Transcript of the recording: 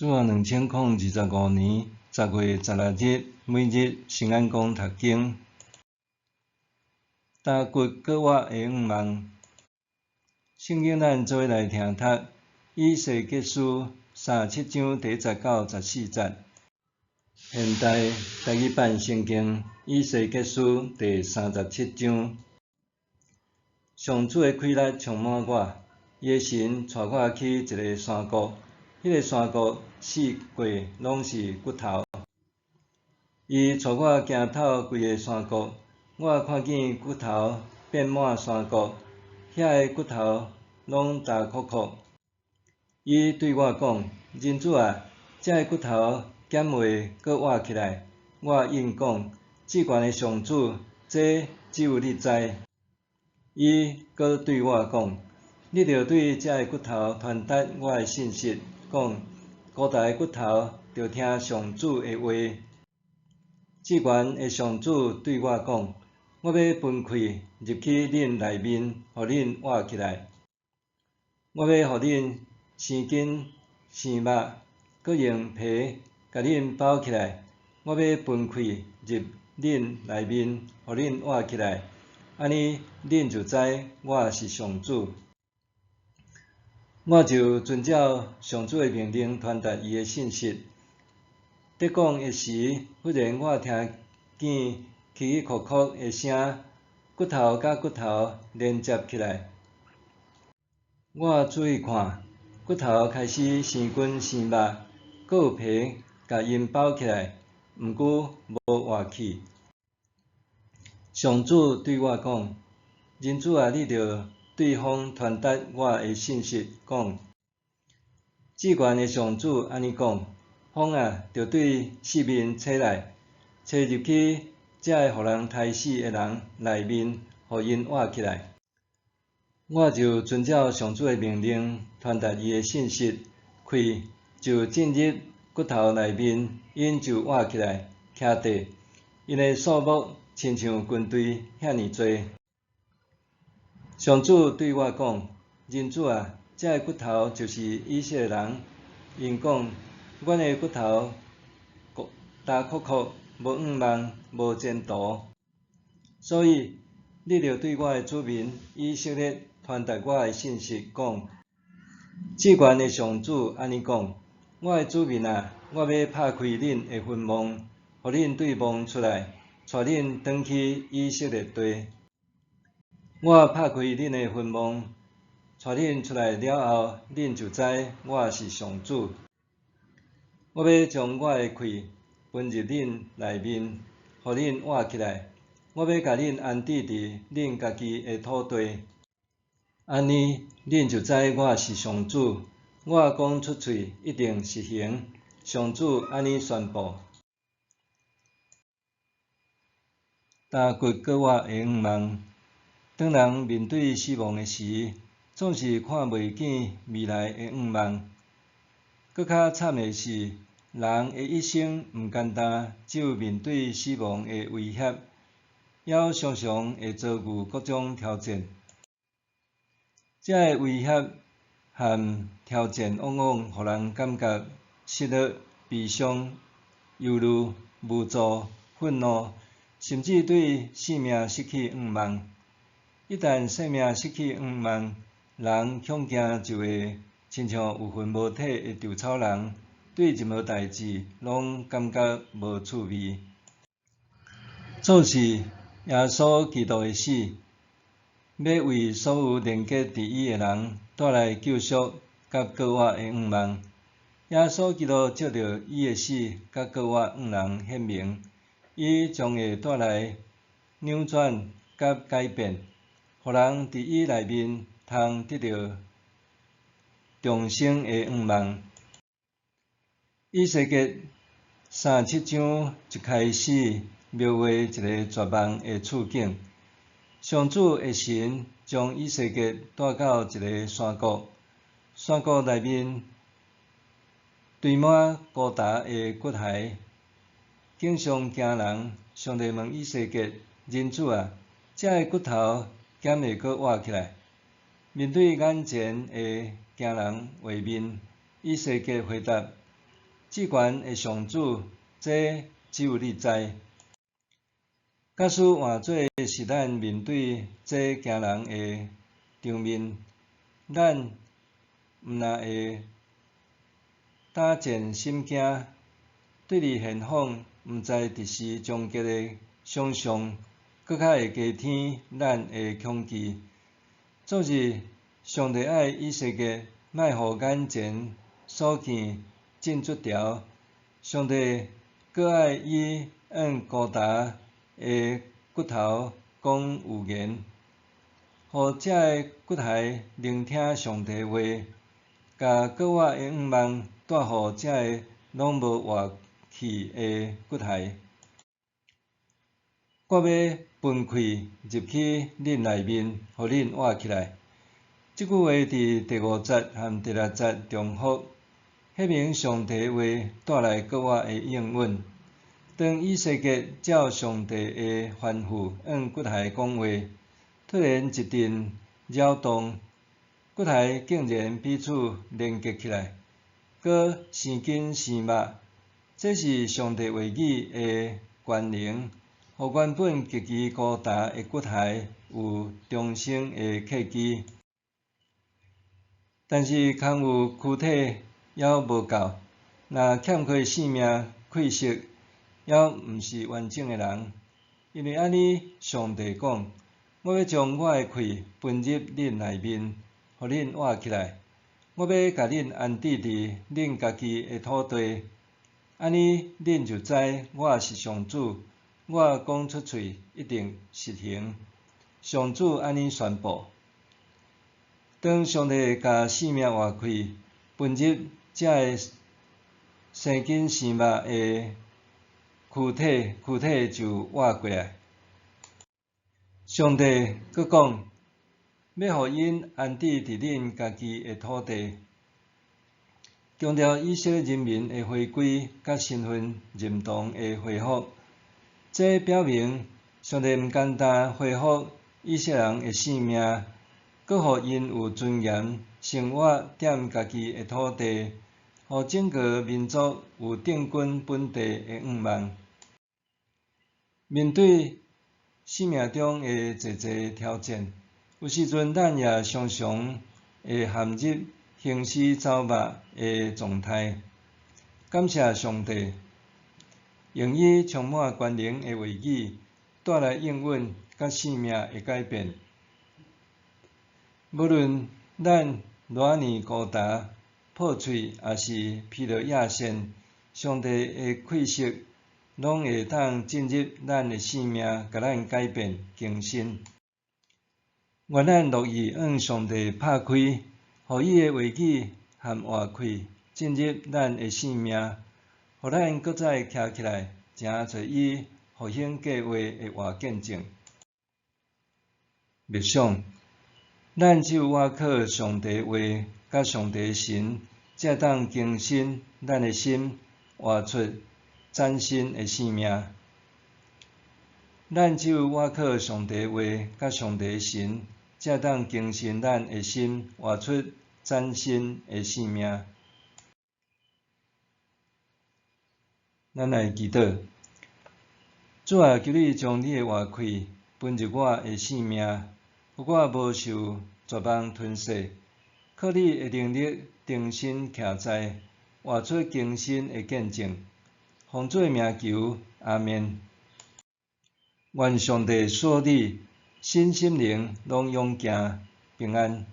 主后2025年10月16日，每日圣安宫读经。打骨割我的5万。圣经咱做伙来听读。以西结书37章第19、14节。现代台语版圣经以西结书第37章。上主的气力充满我，伊的神带我去一个山谷，迄个山谷四界拢是骨头。伊带我行透规个山谷，我看见骨头遍满山谷，遐个骨头拢焦窟窟。伊对我讲：“人子啊，这个骨头减会阁活起来。”我应讲：“至悬的上主，这只有你知。”伊阁对我讲：“你着对这个骨头传达我的信息，讲古代的骨头着听上主的话。”至悬的上主对我讲：“我要分开入去恁内面，互恁活起来。我要互恁生筋生肉，阁用皮甲恁包起来。我要分开入恁内面，互恁活起来。安尼恁就知我是上主。”我就遵照上主的命令传达伊的信息。在讲的时，忽然我听见起起哭哭的声，骨头甲骨头连接起来。我注意看，骨头开始生筋生肉，阁有皮甲因包起来，毋过无活去。上主对我讲：“人子啊，你着对风传达我的信息，讲：至悬的上主安尼讲。风啊，着对四面吹来，吹入去这个互人杀死的人内面，互因活起来。”我就遵照上主的命令传达伊的信息，气就进入骨头内面，因就活起来，徛地。因的数目亲像军队遐尼多。上主对我讲：“人子啊，这个骨头就是以色列人。因讲：阮的骨头焦窟窟，无仰望，无前途。所以你着对我的子民以色列传达我的信息，讲：至悬的上主安尼讲：我的子民啊，我要拍开恁的坟墓，互恁对墓出来，带恁转去以色列地。我拍开恁的坟墓，带恁出来了后，恁就知我是上主。我要将我的气分入恁内面，互恁活起来。我要甲恁安置伫恁家己的土地。安尼恁就知我是上主。我讲出喙一定实行。上主安尼宣布。打骨割我的5万。当人面对死亡的时，总是看袂见未来的5万。搁较惨的是，人的一生毋简单，只有面对死亡的威胁，还常常会遭遇各种挑战。这个威胁和挑战往往互人感觉失落、悲伤、忧虑、无助、愤怒，甚至对性命失去仰望。一旦生命失去仰望，人恐惊就会亲像有魂无体的稻草人，对任何代志拢感觉无趣味。总是耶稣基督的死，要为所有连结伫伊的人带来救赎甲割活的5万。耶稣基督借着伊的死甲割活让人显明，伊将会带来扭转甲改变，互人伫伊内面通得到重生的5万。以西结37章一开始描绘一个绝望的处境。上主的神将以西结带到一个山谷，山谷内面堆满高大的骨骸，景象惊人。上帝问以西结：“人子啊，这个骨头敢会阁活起来？”面对眼前的惊人画面，以西结回答：“至悬的上主，这只有你知。假使换做是咱面对这惊人的场面，咱毋若会胆战心惊，对伫现况毋知伫时终结的想象，搁较会加添咱的恐惧。昨日，上帝爱以色列莫互眼前所见进出条，上帝搁爱以高大的骨头讲预言，互这个骨骸聆听上帝话，甲国外的愿望带互这个拢无活气的骨骸。我要分开入去恁内面，互恁活起来。即句话伫第5节和第6节重复，说明上帝话带来国外的应允。当以色列照上帝的吩咐向骨骸讲话，突然一阵扰动，骨骸竟然彼此连结起来，搁生根生肉。这是上帝话语的权能，互原本极其孤单的骨骸有重生的契机。但是空有躯体还无够，若欠缺生命气息，还毋是完整的人。因为安尼，上帝讲：我要将我的气分入恁内面，互恁活起来。我要甲恁安置伫恁家己的土地。安尼，恁就知我是上主。我讲出喙一定实行。上主安尼宣布。当上帝甲生命活气分入这个生根生肉的躯体就活过来。上帝搁讲，要互因安置伫恁家己的土地，强调以色列人民的回归甲身份认同的恢复。这表明上帝毋简单恢复以色列人的性命，搁互因有尊严生活踮家己的土地，互整个民族有定根本地的愿望。面对生命中的侪侪挑战，有时阵咱也常常会陷入行尸走肉的状态。感谢上帝，用伊充满权能的话语带来应允甲生命的改变。无论咱偌尔孤单、破碎，也是疲劳野线，上帝的气息拢会当进入咱的生命，甲咱改变更新。愿咱乐意向上帝拍开，互伊的话语和活气进入咱的生命，互咱搁再徛起来，诚做伊复兴计划的活见证。默想。咱只有倚靠上帝话，甲上帝神，才当更新咱的心，活出崭新的生命。咱只有倚靠上帝话，甲上帝神，才当更新咱的心，活出崭新的生命。咱来祈祷，主啊，求你将你的活气分入我的生命。互我无受绝望吞噬，靠你的能力重新徛在，活出更新的见证。奉主的名求，阿们。愿上帝赐你身心灵拢勇健平安。